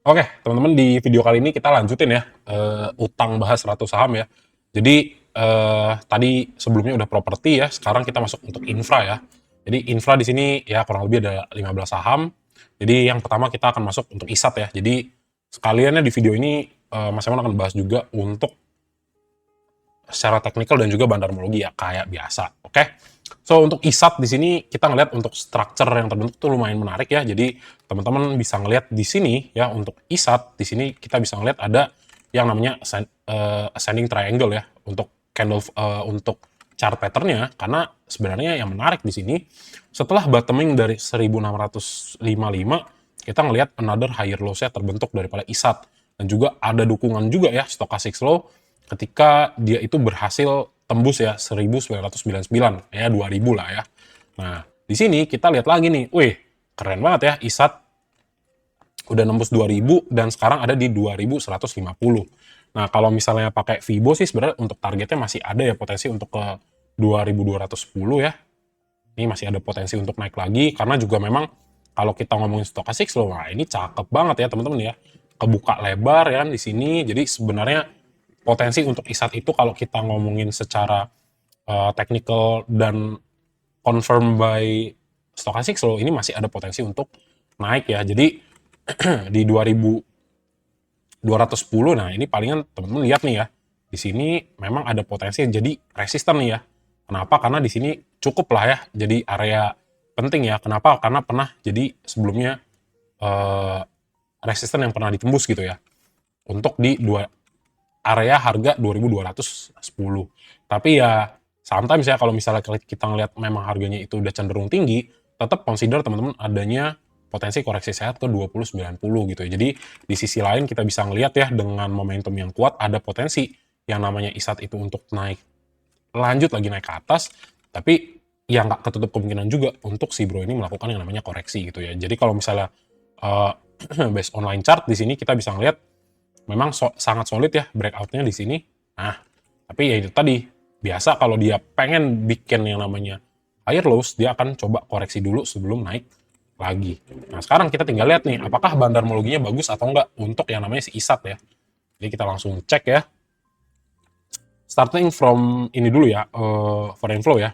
Oke, teman-teman di video kali ini kita lanjutin ya, utang bahas 100 saham ya. Jadi, tadi sebelumnya udah properti ya, sekarang kita masuk untuk infra ya. Jadi infra di sini ya kurang lebih ada 15 saham. Jadi yang pertama kita akan masuk untuk ISAT ya. Jadi sekaliannya di video ini, Mas Emon akan bahas juga untuk secara teknikal dan juga bandarmologi ya, kayak biasa, oke? So, untuk ISAT di sini kita ngelihat untuk structure yang terbentuk tuh lumayan menarik ya. Jadi, teman-teman bisa ngelihat di sini ya, untuk ISAT di sini kita bisa ngelihat ada yang namanya ascending triangle ya, untuk candle untuk chart pattern-nya, karena sebenarnya yang menarik di sini, setelah bottoming dari 1655, kita ngelihat another higher lows-nya terbentuk daripada ISAT. Dan juga ada dukungan juga ya, stochastic slow, ketika dia itu berhasil tembus ya 1999 ya 2000 lah ya. Nah, di sini kita lihat lagi nih. Wih, keren banget ya ISAT udah nembus 2000 dan sekarang ada di 2150. Nah, kalau misalnya pakai Fibo sih sebenarnya untuk targetnya masih ada ya potensi untuk ke 2210 ya. Ini masih ada potensi untuk naik lagi karena juga memang kalau kita ngomongin stokastik slow, nah ini cakep banget ya teman-teman ya. Kebuka lebar ya kan di sini. Jadi sebenarnya potensi untuk ISAT itu kalau kita ngomongin secara technical dan confirm by stochastic slow ini masih ada potensi untuk naik ya. Jadi di 2210, nah ini palingan teman-teman lihat nih ya. Di sini memang ada potensi jadi resisten nih ya. Kenapa? Karena di sini cukup lah ya jadi area penting ya. Kenapa? Karena pernah jadi sebelumnya eh, resisten yang pernah ditembus gitu ya. Untuk di area harga 2210. Tapi ya sometimes ya kalau misalnya kita ngelihat memang harganya itu udah cenderung tinggi, tetap consider teman-teman adanya potensi koreksi sehat ke 2090 gitu ya. Jadi di sisi lain kita bisa ngelihat ya dengan momentum yang kuat ada potensi yang namanya ISAT itu untuk naik lanjut lagi naik ke atas, tapi ya nggak ketutup kemungkinan juga untuk si bro ini melakukan yang namanya koreksi gitu ya. Jadi kalau misalnya uh, based online chart di sini kita bisa ngelihat memang sangat solid ya breakoutnya di sini. Nah, tapi ya itu tadi, biasa kalau dia pengen bikin yang namanya higher lows, dia akan coba koreksi dulu sebelum naik lagi. Nah, sekarang kita tinggal lihat nih, apakah bandarmologinya bagus atau enggak untuk yang namanya si ISAT ya. Jadi kita langsung cek ya. Starting from ini dulu ya, foreign flow ya.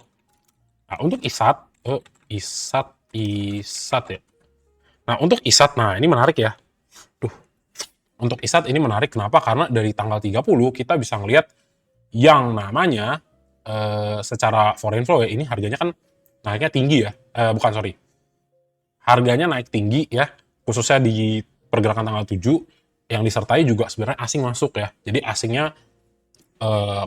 Nah, untuk ISAT, ISAT ya. Nah, untuk ISAT, nah ini menarik ya. Duh, untuk ISAT ini menarik kenapa? Karena dari tanggal 30 kita bisa ngelihat yang namanya secara foreign flow ya, ini harganya kan naiknya tinggi ya. Bukan, sorry. Harganya naik tinggi ya, khususnya di pergerakan tanggal 7 yang disertai juga sebenarnya asing masuk ya. Jadi asingnya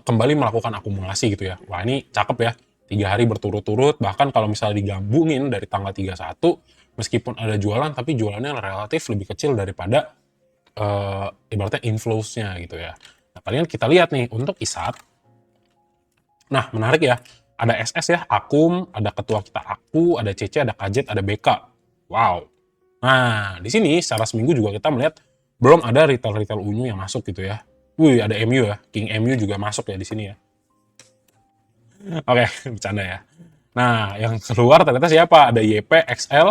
kembali melakukan akumulasi gitu ya. Wah, ini cakep ya. 3 hari berturut-turut, bahkan kalau misalnya digabungin dari tanggal 31, meskipun ada jualan, tapi jualannya relatif lebih kecil daripada ibaratnya inflows-nya gitu ya. Nah, palingan kita lihat nih untuk ISAT. Nah, menarik ya. Ada SS ya, Akum, ada ketua kita Aku, ada CC, ada KJ, ada BK. Wow. Nah, di sini secara seminggu juga kita melihat belum ada retail-retail unyu yang masuk gitu ya. Wih, ada MU ya. King MU juga masuk ya di sini ya. Oke, bercanda ya. Nah, yang keluar ternyata siapa? Ada YP, XL,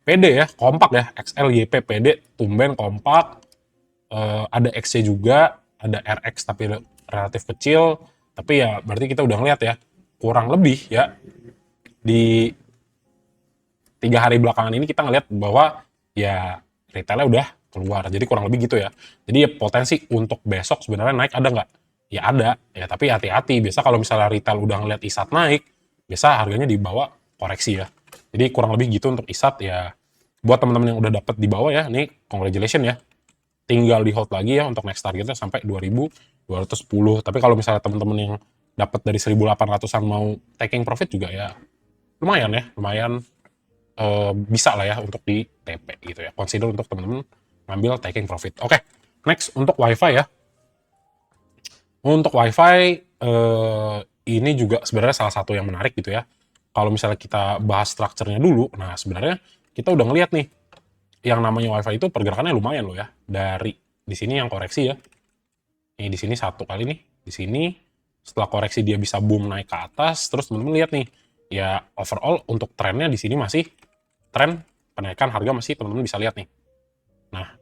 PD ya, kompak ya. XL, YP, PD, tumben kompak. Ada XC juga, ada RX tapi relatif kecil. Tapi ya berarti kita udah ngeliat ya, kurang lebih ya di 3 hari belakangan ini kita ngeliat bahwa ya retailnya udah keluar. Jadi kurang lebih gitu ya. Jadi ya potensi untuk besok sebenarnya naik ada nggak? Ya ada. Ya tapi hati-hati. Biasa kalau misalnya retail udah ngeliat ISAT naik, biasa harganya di bawah koreksi ya. Jadi kurang lebih gitu untuk ISAT ya. Buat teman-teman yang udah dapet di bawah ya, nih congratulations ya. Tinggal di hold lagi ya untuk next targetnya sampai 2210. Tapi kalau misalnya teman-teman yang dapat dari 1800-an mau taking profit juga ya lumayan ya, lumayan bisa lah ya untuk di TP gitu ya. Consider untuk teman-teman ngambil taking profit. Oke, next untuk WiFi ya. Untuk WiFi ini juga sebenarnya salah satu yang menarik gitu ya. Kalau misalnya kita bahas strukturnya dulu, nah sebenarnya kita udah ngeliat nih yang namanya WiFi itu pergerakannya lumayan loh ya. Dari di sini yang koreksi ya. Ini di sini satu kali nih, di sini setelah koreksi dia bisa boom naik ke atas, terus teman-teman lihat nih, ya overall untuk trennya di sini masih tren penaikan harga masih teman-teman bisa lihat nih. Nah,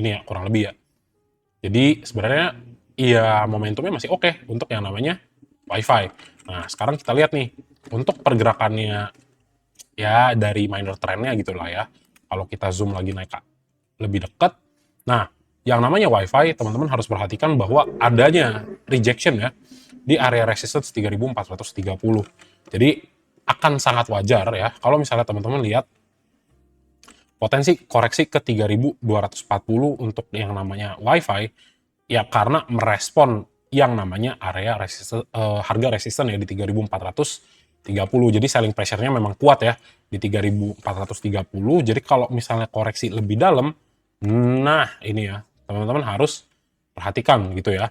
ini ya, kurang lebih ya. Jadi sebenarnya iya momentumnya masih oke untuk yang namanya WiFi. Nah, sekarang kita lihat nih, untuk pergerakannya ya dari minor trendnya gitulah ya. Kalau kita zoom lagi naik lebih dekat, nah yang namanya WiFi teman-teman harus perhatikan bahwa adanya rejection ya di area resistance 3430. Jadi akan sangat wajar ya kalau misalnya teman-teman lihat potensi koreksi ke 3240 untuk yang namanya WiFi ya, karena merespon yang namanya area harga resisten ya di 3430. Jadi selling pressure-nya memang kuat ya di 3430. Jadi kalau misalnya koreksi lebih dalam, nah ini ya teman-teman harus perhatikan gitu ya.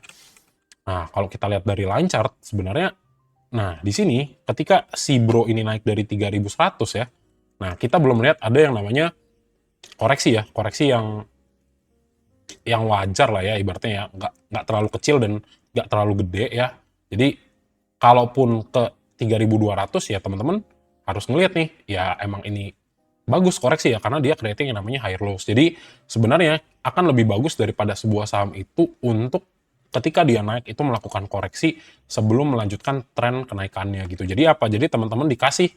Nah, kalau kita lihat dari line chart sebenarnya, nah di sini ketika si bro ini naik dari 3100 ya, nah kita belum lihat ada yang namanya koreksi ya, koreksi yang wajar lah ya ibaratnya ya, nggak terlalu kecil dan nggak terlalu gede ya. Jadi kalaupun ke 3200 ya teman-teman harus ngelihat nih, ya emang ini bagus koreksi ya karena dia creating yang namanya higher lows. Jadi sebenarnya akan lebih bagus daripada sebuah saham itu untuk ketika dia naik itu melakukan koreksi sebelum melanjutkan tren kenaikannya gitu. Jadi apa? Jadi teman-teman dikasih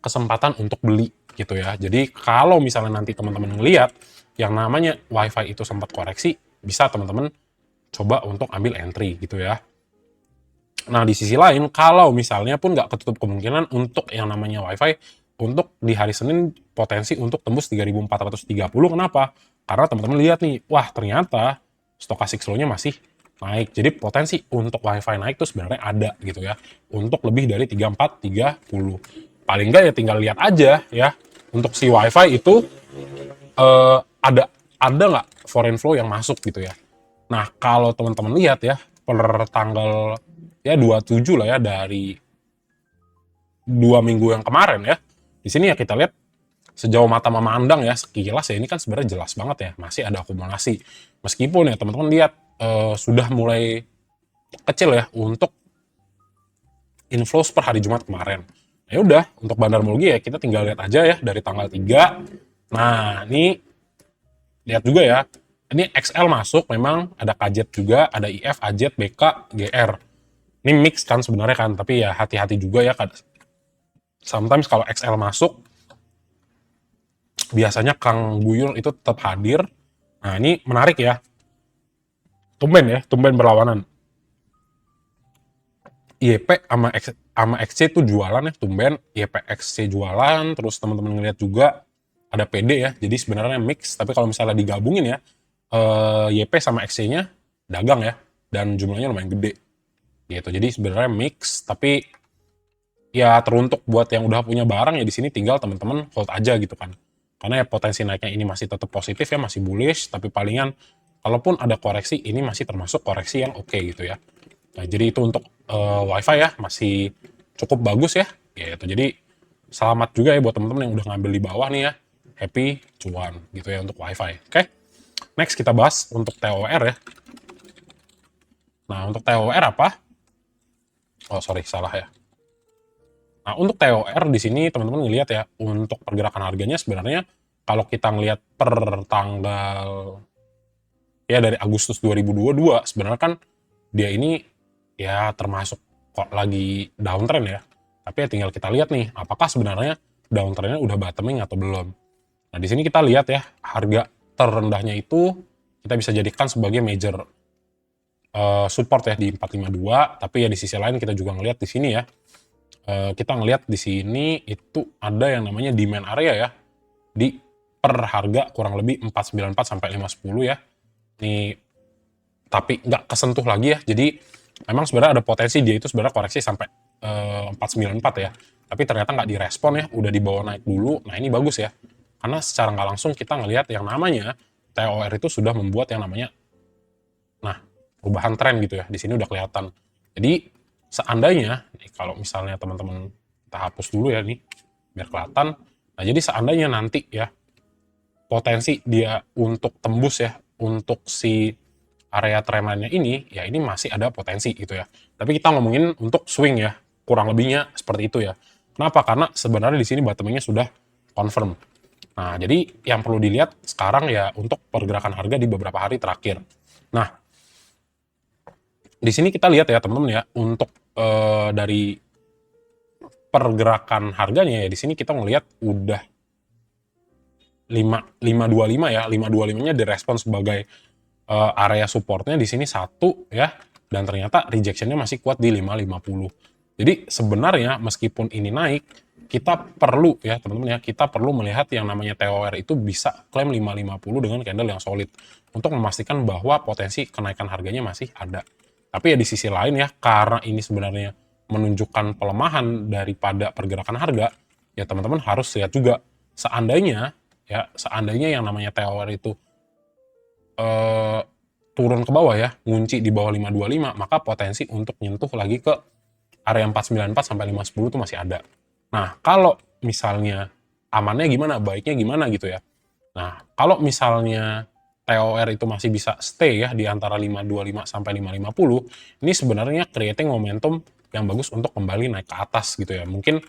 kesempatan untuk beli gitu ya. Jadi kalau misalnya nanti teman-teman ngelihat yang namanya WiFi itu sempat koreksi, bisa teman-teman coba untuk ambil entry gitu ya. Nah, di sisi lain, kalau misalnya pun nggak ketutup kemungkinan untuk yang namanya WiFi, untuk di hari Senin potensi untuk tembus 3430. Kenapa? Karena teman-teman lihat nih, wah ternyata stochastic slow-nya masih naik. Jadi potensi untuk WiFi naik itu sebenarnya ada gitu ya. Untuk lebih dari 3430. Paling nggak ya tinggal lihat aja ya. Untuk si WiFi itu ada nggak foreign flow yang masuk gitu ya. Nah, kalau teman-teman lihat ya, per tanggal ya 27 lah ya dari 2 minggu yang kemarin ya. Di sini ya kita lihat sejauh mata memandang ya sekilas ya ini kan sebenarnya jelas banget ya masih ada akumulasi. Meskipun ya teman-teman lihat sudah mulai kecil ya untuk inflows per hari Jumat kemarin. Ya udah, untuk Bandarmologi ya kita tinggal lihat aja ya dari tanggal 3. Nah, ini lihat juga ya. Ini XL masuk, memang ada KZ juga, ada IF, AZ, BK, GR. Ini mix kan sebenarnya kan, tapi ya hati-hati juga ya. Sometimes kalau XL masuk, biasanya Kang Guyul itu tetap hadir. Nah, ini menarik ya. Tumben berlawanan. IEP sama XC itu jualan ya, tumben. IEP XC jualan, terus teman-teman ngeliat juga ada PD ya. Jadi sebenarnya mix, tapi kalau misalnya digabungin ya, YP sama XC-nya dagang ya, dan jumlahnya lumayan gede gitu. Jadi sebenarnya mix, tapi ya teruntuk buat yang udah punya barang ya di sini tinggal teman-teman hold aja gitu kan. Karena ya potensi naiknya ini masih tetap positif ya, masih bullish, tapi palingan kalaupun ada koreksi ini masih termasuk koreksi yang oke gitu ya. Nah, jadi itu untuk WiFi ya masih cukup bagus ya. Gitu. Jadi selamat juga ya buat teman-teman yang udah ngambil di bawah nih ya. Happy cuan gitu ya untuk WiFi. Oke. Next kita bahas untuk TOR ya. Nah, untuk TOR apa? Oh, sorry, salah ya. Nah, untuk TOR di sini teman-teman ngelihat ya, untuk pergerakan harganya sebenarnya kalau kita ngelihat per tanggal ya dari Agustus 2022 sebenarnya kan dia ini ya termasuk kok lagi downtrend ya. Tapi ya tinggal kita lihat nih, apakah sebenarnya downtrendnya udah bottoming atau belum. Nah, di sini kita lihat ya, harga terendahnya itu kita bisa jadikan sebagai major support ya di 452, tapi ya di sisi lain kita juga ngelihat di sini ya. Kita ngelihat di sini itu ada yang namanya demand area ya di per harga kurang lebih 494 sampai 510 ya. Ini tapi nggak kesentuh lagi ya. Jadi memang sebenarnya ada potensi dia itu sebenarnya koreksi sampai 494 ya. Tapi ternyata nggak direspon ya, udah dibawa naik dulu. Nah, ini bagus ya. Karena secara nggak langsung kita ngelihat yang namanya TOR itu sudah membuat yang namanya perubahan tren gitu ya. Di sini udah kelihatan. Jadi seandainya nih, kalau misalnya teman-teman kita hapus dulu ya nih biar kelihatan. Nah, jadi seandainya nanti ya potensi dia untuk tembus ya untuk si area trendline-nya ini ya ini masih ada potensi gitu ya. Tapi kita ngomongin untuk swing ya, kurang lebihnya seperti itu ya. Kenapa? Karena sebenarnya di sini bottoming-nya sudah confirm. Nah, jadi yang perlu dilihat sekarang ya untuk pergerakan harga di beberapa hari terakhir. Nah, di sini kita lihat ya teman-teman ya, untuk dari pergerakan harganya ya, di sini kita ngelihat udah 525 ya, 525-nya direspon sebagai area supportnya di sini 1 ya, dan ternyata rejection-nya masih kuat di 550. Jadi sebenarnya meskipun ini naik, kita perlu ya teman-teman ya, kita perlu melihat yang namanya TOR itu bisa klaim 550 dengan candle yang solid untuk memastikan bahwa potensi kenaikan harganya masih ada. Tapi ya di sisi lain ya, karena ini sebenarnya menunjukkan pelemahan daripada pergerakan harga, ya teman-teman harus lihat juga seandainya yang namanya TOR itu turun ke bawah ya, ngunci di bawah 525, maka potensi untuk nyentuh lagi ke area 494 sampai 510 itu masih ada. Nah, kalau misalnya amannya gimana, baiknya gimana gitu ya. Nah, kalau misalnya TOR itu masih bisa stay ya di antara 525 sampai 550, ini sebenarnya creating momentum yang bagus untuk kembali naik ke atas gitu ya. Mungkin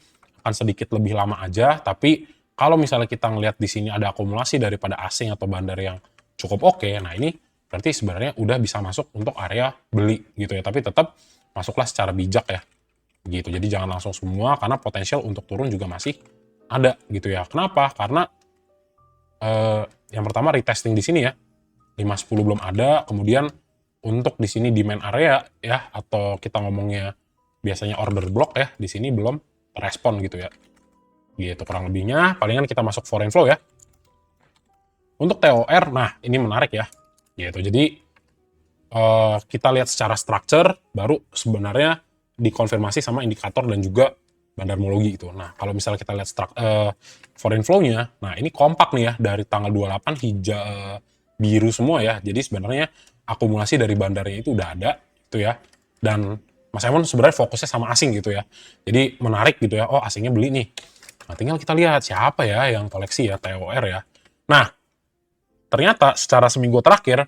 akan sedikit lebih lama aja, tapi kalau misalnya kita ngelihat di sini ada akumulasi daripada asing atau bandar yang cukup oke, nah ini berarti sebenarnya udah bisa masuk untuk area beli gitu ya. Tapi tetap masuklah secara bijak ya gitu. Jadi jangan langsung semua karena potensial untuk turun juga masih ada gitu ya. Kenapa? Karena yang pertama retesting di sini ya 510 belum ada, kemudian untuk di sini demand area ya, atau kita ngomongnya biasanya order block ya, di sini belum respon gitu ya. Gitu kurang lebihnya, palingan kita masuk foreign flow ya. Untuk TOR, nah ini menarik ya. Gitu. Jadi kita lihat secara structure, baru sebenarnya dikonfirmasi sama indikator dan juga bandarmologi itu. Nah, kalau misalnya kita lihat foreign flow-nya, nah ini kompak nih ya, dari tanggal 28 hijau biru semua ya. Jadi sebenarnya akumulasi dari bandarnya itu udah ada gitu ya. Dan Mas Emon sebenarnya fokusnya sama asing gitu ya. Jadi menarik gitu ya, oh asingnya beli nih. Nah, tinggal kita lihat siapa ya yang koleksi ya, TOR ya. Nah, ternyata secara seminggu terakhir,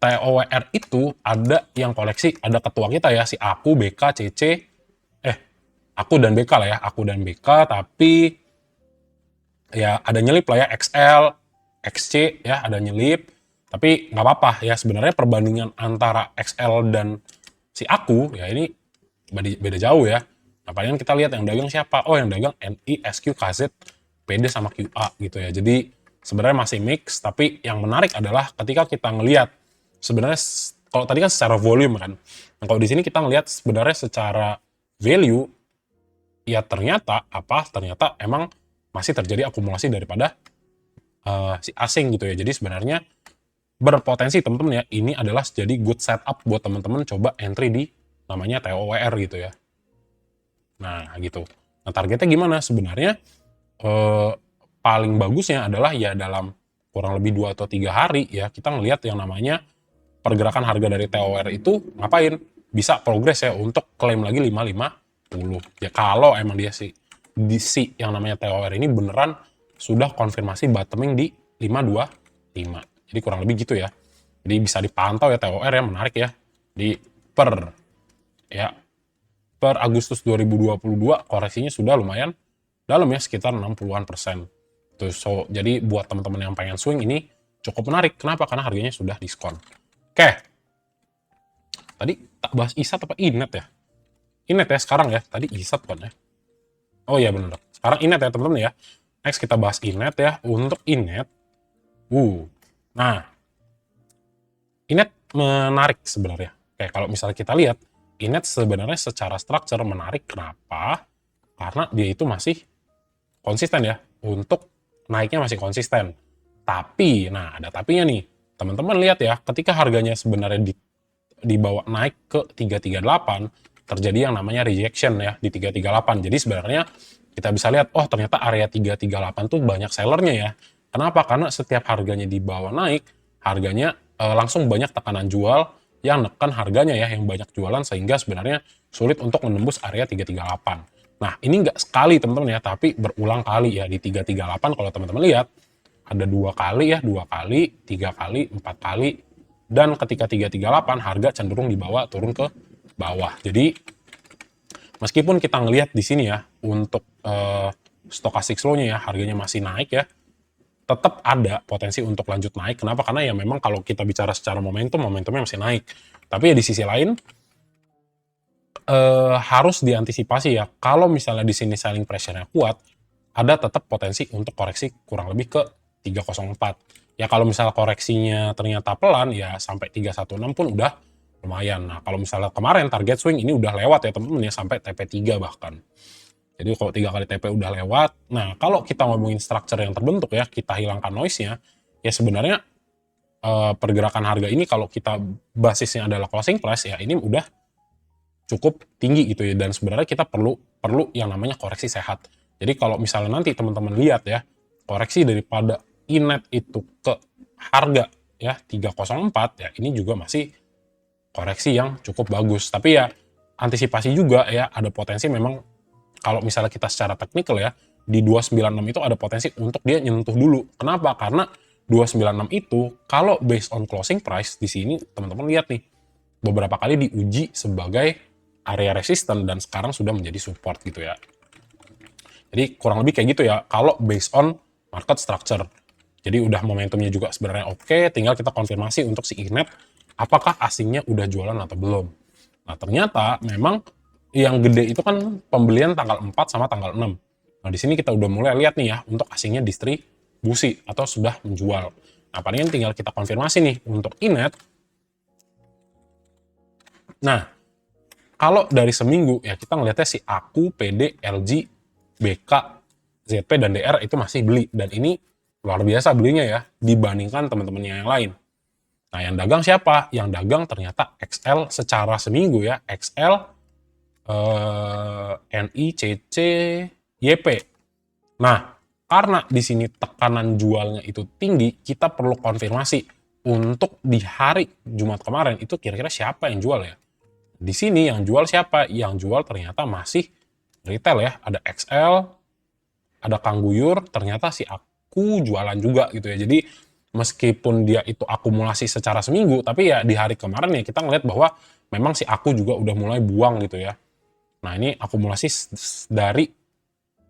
TOR itu ada yang koleksi, ada ketua kita ya, si aku, BK, CC, aku dan BK lah ya, aku dan BK, tapi ya ada nyelip lah ya, XL, XC ya, ada nyelip, tapi nggak apa-apa ya, sebenarnya perbandingan antara XL dan si aku, ya ini beda jauh ya. Nah, palingan kita lihat yang dagang siapa, oh yang dagang NI, SQ, KZ, PD sama QA gitu ya. Jadi sebenarnya masih mix, tapi yang menarik adalah ketika kita ngelihat sebenarnya kalau tadi kan secara volume kan. Nah, kalau di sini kita ngelihat sebenarnya secara value ya ternyata emang masih terjadi akumulasi daripada si asing gitu ya. Jadi sebenarnya berpotensi teman-teman ya, ini adalah jadi good setup buat teman-teman coba entry di namanya TOWR gitu ya. Nah gitu. Nah targetnya gimana? Sebenarnya paling bagusnya adalah ya dalam kurang lebih 2 atau 3 hari ya kita ngelihat yang namanya pergerakan harga dari TOR itu ngapain? Bisa progres ya untuk klaim lagi 550. Ya kalau emang dia si yang namanya TOR ini beneran sudah konfirmasi bottoming di 525. Jadi kurang lebih gitu ya. Jadi bisa dipantau ya TOR ya, menarik ya. Di per Agustus 2022 koreksinya sudah lumayan dalam ya, sekitar 60-an%. Tuh, jadi buat teman-teman yang pengen swing ini cukup menarik. Kenapa? Karena harganya sudah diskon. Oke. Tadi tak bahas ISAT apa INET ya? INET ya sekarang ya. Tadi ISAT kan ya. Oh iya benar. Sekarang INET ya teman-teman ya. Next kita bahas INET ya. Untuk INET. Nah. INET menarik sebenarnya. Oke, kalau misalnya kita lihat, INET sebenarnya secara struktur menarik. Kenapa? Karena dia itu masih konsisten ya. Untuk naiknya masih konsisten. Tapi, nah ada tapinya nih. Teman-teman lihat ya, ketika harganya sebenarnya dibawa naik ke 338, terjadi yang namanya rejection ya di 338. Jadi sebenarnya kita bisa lihat, oh ternyata area 338 tuh banyak sellernya ya. Kenapa? Karena setiap harganya dibawa naik, harganya langsung banyak tekanan jual yang neken harganya ya, yang banyak jualan sehingga sebenarnya sulit untuk menembus area 338. Nah, ini nggak sekali teman-teman ya, tapi berulang kali ya di 338 kalau teman-teman lihat ada 2 kali ya, 2 kali, 3 kali, 4 kali, dan ketika 338 harga cenderung dibawa turun ke bawah. Jadi meskipun kita ngelihat di sini ya untuk stochastic slow-nya ya harganya masih naik ya, tetap ada potensi untuk lanjut naik. Kenapa? Karena ya memang kalau kita bicara secara momentumnya masih naik. Tapi ya di sisi lain harus diantisipasi ya. Kalau misalnya di sini selling pressure-nya kuat, ada tetap potensi untuk koreksi kurang lebih ke 304. Ya kalau misalnya koreksinya ternyata pelan, ya sampai 316 pun udah lumayan. Nah kalau misalnya kemarin target swing ini udah lewat ya teman-teman ya, sampai TP3 bahkan. Jadi kalau 3 kali TP udah lewat, nah kalau kita ngomongin structure yang terbentuk ya, kita hilangkan noise-nya, ya sebenarnya pergerakan harga ini kalau kita basisnya adalah closing price, ya ini udah cukup tinggi gitu ya, dan sebenarnya kita perlu yang namanya koreksi sehat. Jadi kalau misalnya nanti teman-teman lihat ya, koreksi daripada INET itu ke harga ya 304 ya, ini juga masih koreksi yang cukup bagus. Tapi ya antisipasi juga ya, ada potensi memang kalau misalnya kita secara teknikal ya, di 296 itu ada potensi untuk dia nyentuh dulu. Kenapa? Karena 296 itu kalau based on closing price di sini teman-teman lihat nih, beberapa kali diuji sebagai area resisten dan sekarang sudah menjadi support gitu ya. Jadi kurang lebih kayak gitu ya kalau based on market structure. Jadi udah momentumnya juga sebenarnya oke, tinggal kita konfirmasi untuk si INET apakah asingnya udah jualan atau belum. Nah ternyata memang yang gede itu kan pembelian tanggal 4 sama tanggal 6. Nah di sini kita udah mulai lihat nih ya untuk asingnya distribusi atau sudah menjual. Nah palingan tinggal kita konfirmasi nih untuk INET. Nah kalau dari seminggu ya kita ngelihatnya si Aku, PD, LG, BK, ZP, dan DR itu masih beli. Dan ini luar biasa belinya ya dibandingkan teman-temannya yang lain. Nah yang dagang siapa? Yang dagang ternyata XL secara seminggu ya. XL, NI, CC, YP. Nah karena di sini tekanan jualnya itu tinggi, kita perlu konfirmasi untuk di hari Jumat kemarin itu kira-kira siapa yang jual ya. Di sini yang jual siapa? Yang jual ternyata masih retail ya. Ada XL, ada Kang Guyur, ternyata si Aku jualan juga gitu ya. Jadi meskipun dia itu akumulasi secara seminggu, tapi ya di hari kemarin ya kita ngeliat bahwa memang si Aku juga udah mulai buang gitu ya. Nah ini akumulasi dari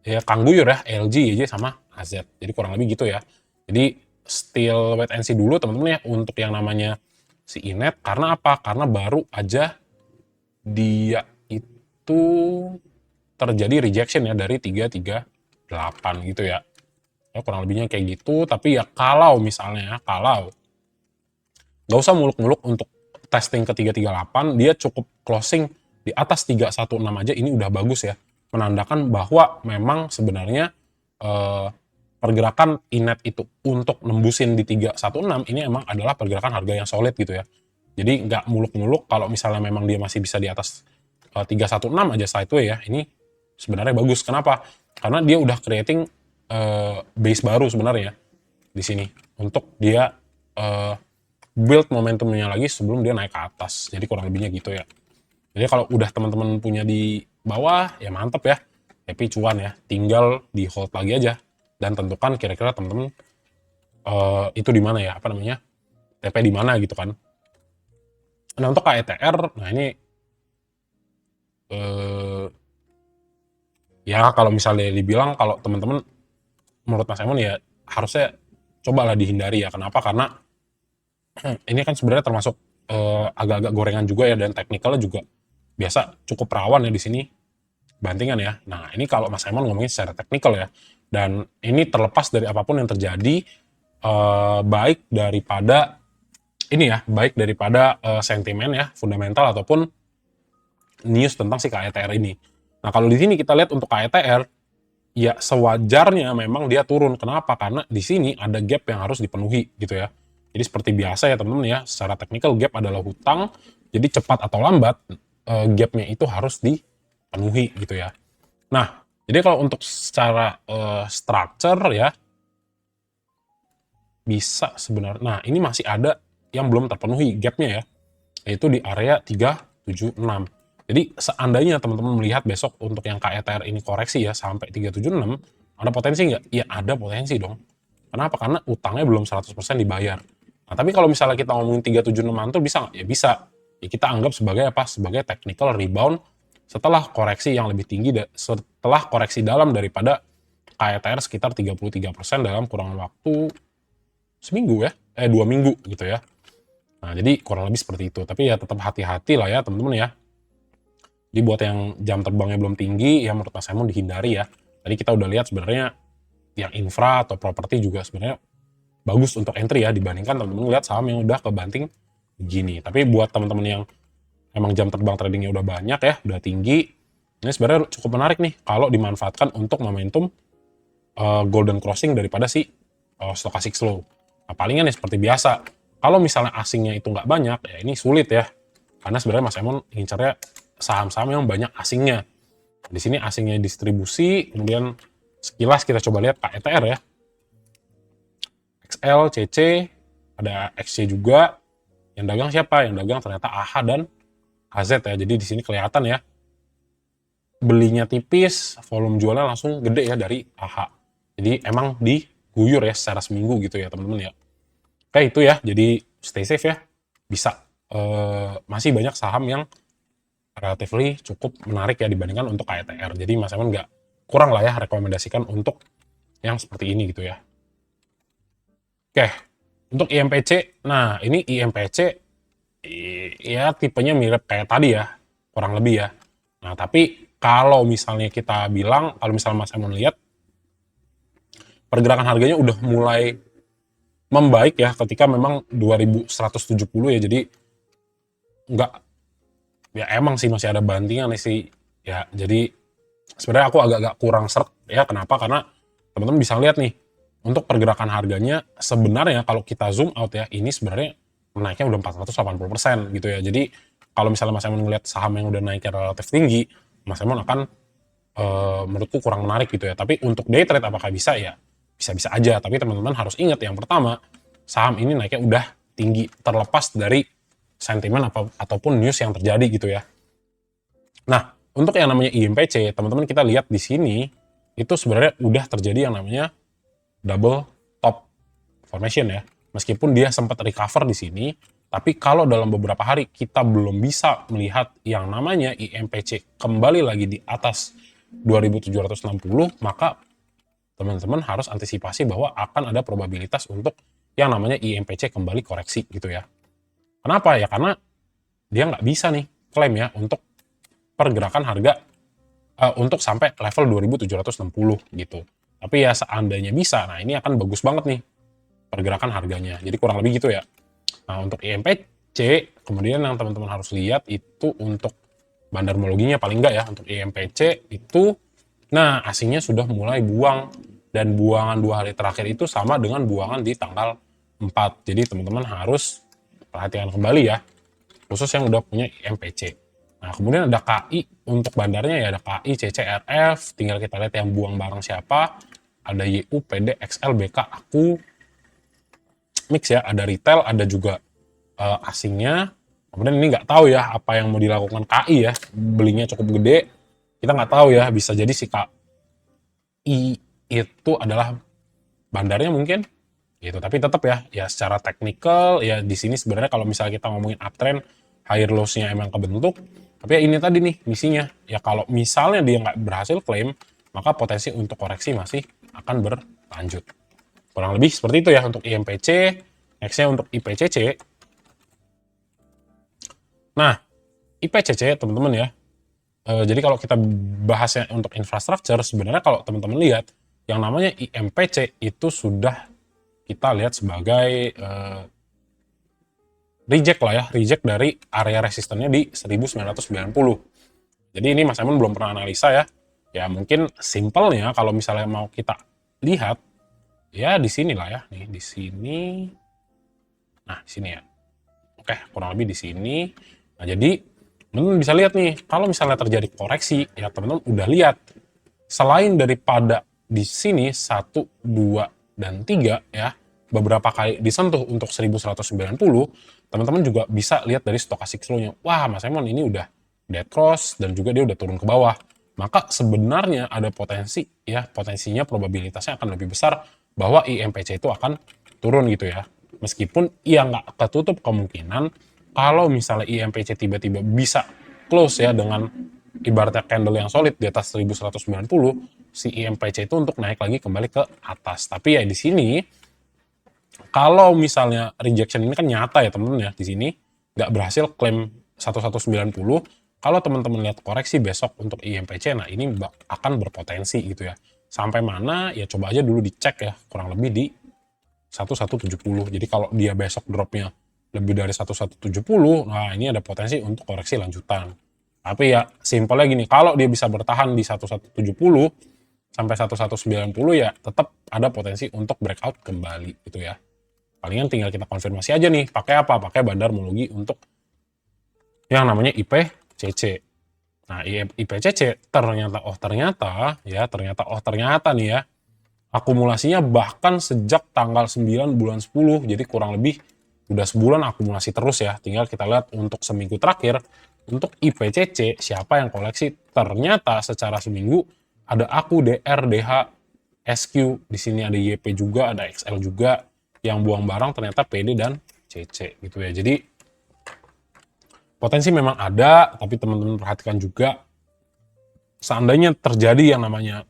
ya Kang Guyur ya, LG, YJ, sama AZ. Jadi kurang lebih gitu ya. Jadi still wait and see dulu teman-teman ya untuk yang namanya si INET. Karena apa? Karena baru aja dia itu terjadi rejection ya dari 338 gitu ya. Ya kurang lebihnya kayak gitu, tapi ya kalau misalnya ya, kalau nggak usah muluk-muluk untuk testing ke 338, dia cukup closing di atas 316 aja ini udah bagus ya. Menandakan bahwa memang sebenarnya pergerakan INET itu untuk nembusin di 316 ini emang adalah pergerakan harga yang solid gitu ya. Jadi nggak muluk-muluk, kalau misalnya memang dia masih bisa di atas 316 aja sideway ya, ini sebenarnya bagus. Kenapa? Karena dia udah creating base baru sebenarnya di sini untuk dia build momentumnya lagi sebelum dia naik ke atas. Jadi kurang lebihnya gitu ya. Jadi kalau udah teman-teman punya di bawah ya mantep ya, happy cuan ya. Tinggal di hold lagi aja dan tentukan kira-kira teman-teman itu di mana ya, apa namanya, TP di mana gitu kan. Nah untuk KETR, nah ini ya kalau misalnya dibilang kalau teman-teman menurut Mas Emon ya harusnya cobalah dihindari ya. Kenapa? Karena ini kan sebenarnya termasuk agak-agak gorengan juga ya, dan teknikalnya juga biasa cukup rawan ya di sini bantingan ya. Nah ini kalau Mas Emon ngomongin secara teknikal ya, dan ini terlepas dari apapun yang terjadi, baik daripada ini ya, baik daripada sentimen ya, fundamental ataupun news tentang si KETR ini. Nah kalau di sini kita lihat untuk KETR, ya sewajarnya memang dia turun. Kenapa? Karena di sini ada gap yang harus dipenuhi gitu ya. Jadi seperti biasa ya teman-teman ya, secara teknikal gap adalah hutang. Jadi cepat atau lambat gapnya itu harus dipenuhi gitu ya. Nah jadi kalau untuk secara structure ya bisa sebenarnya. Nah ini masih ada yang belum terpenuhi gapnya ya, yaitu di area 376. Jadi seandainya teman-teman melihat besok untuk yang KETR ini koreksi ya sampai 376, ada potensi nggak? Ya ada potensi dong. Kenapa? Karena utangnya belum 100% dibayar. Nah tapi kalau misalnya kita ngomongin 376 itu bisa nggak? Ya bisa. Ya kita anggap sebagai apa? Sebagai technical rebound setelah koreksi yang lebih tinggi, setelah koreksi dalam daripada KETR sekitar 33% dalam kurang waktu seminggu ya, 2 minggu gitu ya. Nah, jadi kurang lebih seperti itu. Tapi ya tetap hati-hati lah ya teman-teman ya. Jadi buat yang jam terbangnya belum tinggi, ya menurut Mas Emon dihindari ya. Tadi kita udah lihat sebenarnya yang infra atau properti juga sebenarnya bagus untuk entry ya, dibandingkan teman-teman lihat saham yang udah kebanting gini. Tapi buat teman-teman yang emang jam terbang tradingnya udah banyak ya, udah tinggi, ini sebenarnya cukup menarik nih kalau dimanfaatkan untuk momentum golden crossing daripada si stochastic slow. Nah, palingan ya seperti biasa. Kalau misalnya asingnya itu nggak banyak, ya ini sulit ya. Karena sebenarnya Mas Emon ngincarnya saham-saham yang banyak asingnya. Di sini asingnya distribusi, kemudian sekilas kita coba lihat KETR ya. XL, CC, ada XC juga. Yang dagang siapa? Yang dagang ternyata AHA dan AZ ya. Jadi di sini kelihatan ya. Belinya tipis, volume jualnya langsung gede ya dari AHA. Jadi emang diguyur ya secara seminggu gitu ya teman-teman ya. Oke itu ya, jadi stay safe ya. Bisa masih banyak saham yang relatively cukup menarik ya dibandingkan untuk KETR. Jadi Mas Emon nggak kurang lah ya rekomendasikan untuk yang seperti ini gitu ya. Oke, untuk IMPC, nah ini IMPC ya tipenya mirip kayak tadi ya, kurang lebih ya. Nah tapi kalau misalnya kita bilang, kalau misalnya Mas Emon lihat, pergerakan harganya udah mulai membaik ya ketika memang 2170 ya, jadi nggak, ya emang sih masih ada bantingan nih sih ya. Jadi sebenarnya aku agak kurang seret ya. Kenapa? Karena teman-teman bisa lihat nih untuk pergerakan harganya sebenarnya kalau kita zoom out ya, ini sebenarnya naiknya udah 480% gitu ya. Jadi kalau misalnya Mas Emon ngeliat saham yang udah naiknya relatif tinggi, Mas Emon akan menurutku kurang menarik gitu ya. Tapi untuk day trade apakah bisa ya? Bisa-bisa aja. Tapi teman-teman harus ingat yang pertama, saham ini naiknya udah tinggi terlepas dari sentimen ataupun news yang terjadi gitu ya. Nah, untuk yang namanya IMPC, teman-teman kita lihat di sini itu sebenarnya udah terjadi yang namanya double top formation ya. Meskipun dia sempat recover di sini, tapi kalau dalam beberapa hari kita belum bisa melihat yang namanya IMPC kembali lagi di atas 2760, maka teman-teman harus antisipasi bahwa akan ada probabilitas untuk yang namanya IMPC kembali koreksi gitu ya. Kenapa? Ya karena dia nggak bisa nih klaim ya untuk pergerakan harga untuk sampai level 2760 gitu. Tapi ya seandainya bisa, nah ini akan bagus banget nih pergerakan harganya. Jadi kurang lebih gitu ya. Nah untuk IMPC, kemudian yang teman-teman harus lihat itu untuk bandarmologinya paling nggak ya. Untuk IMPC itu, nah asingnya sudah mulai buang. Dan buangan 2 hari terakhir itu sama dengan buangan di tanggal 4. Jadi teman-teman harus perhatikan kembali ya. Khusus yang udah punya IMPC. Nah kemudian ada KI, untuk bandarnya ya ada KI, CCRF, tinggal kita lihat yang buang barang siapa. Ada YU, PD, XL, BK, aku, mix ya, ada retail, ada juga asingnya. Kemudian ini nggak tahu ya apa yang mau dilakukan KI ya, belinya cukup gede, kita nggak tahu ya, bisa jadi si KI itu adalah bandarnya mungkin gitu. Tapi tetap ya secara teknikal ya di sini sebenarnya kalau misalnya kita ngomongin uptrend, higher lows-nya emang kebentuk. Tapi ya ini tadi nih misinya, ya kalau misalnya dia nggak berhasil klaim, maka potensi untuk koreksi masih akan berlanjut. Kurang lebih seperti itu ya untuk IMPC. Nextnya untuk IPCC. Nah, IPCC teman-teman ya. Jadi kalau kita bahasnya untuk infrastruktur, sebenarnya kalau teman-teman lihat, yang namanya IMPC itu sudah kita lihat sebagai reject lah ya, reject dari area resistennya di 1990. Jadi ini Mas Emon belum pernah analisa ya. Ya mungkin simpelnya kalau misalnya mau kita lihat, ya di sini lah ya, nih di sini. Nah, di sini ya. Oke, kurang lebih di sini. Nah, jadi teman-teman bisa lihat nih, kalau misalnya terjadi koreksi, ya teman-teman udah lihat. Selain daripada di sini 1, 2, dan 3 ya, beberapa kali disentuh untuk 1190, teman-teman juga bisa lihat dari stochastic slow-nya. Wah, Mas Emon ini udah dead cross dan juga dia udah turun ke bawah. Maka sebenarnya ada potensi ya, potensinya probabilitasnya akan lebih besar bahwa IMPC itu akan turun gitu ya. Meskipun ya nggak ketutup kemungkinan kalau misalnya IMPC tiba-tiba bisa close ya dengan ibaratnya candle yang solid di atas 1190, si IMPC itu untuk naik lagi kembali ke atas. Tapi ya di sini kalau misalnya rejection ini kan nyata ya teman-teman ya, di sini nggak berhasil klaim 1190. Kalau teman-teman lihat koreksi besok untuk IMPC, nah ini akan berpotensi gitu ya. Sampai mana ya coba aja dulu dicek ya, kurang lebih di 1170. Jadi kalau dia besok dropnya lebih dari 1170, nah ini ada potensi untuk koreksi lanjutan. Tapi ya simpelnya gini, kalau dia bisa bertahan di 1170 sampai 1190 ya tetap ada potensi untuk breakout kembali gitu ya. Palingan tinggal kita konfirmasi aja nih, pakai apa? Pakai bandarmologi untuk yang namanya IPCC. Nah, IPCC ternyata nih ya, akumulasinya bahkan sejak tanggal 9 bulan 10, jadi kurang lebih udah sebulan akumulasi terus ya. Tinggal kita lihat untuk seminggu terakhir, untuk IPCC siapa yang koleksi, ternyata secara seminggu ada aku DR, DH, SQ, di sini ada YP juga, ada XL juga, yang buang barang ternyata PD dan CC gitu ya. Jadi potensi memang ada, tapi teman-teman perhatikan juga seandainya terjadi yang namanya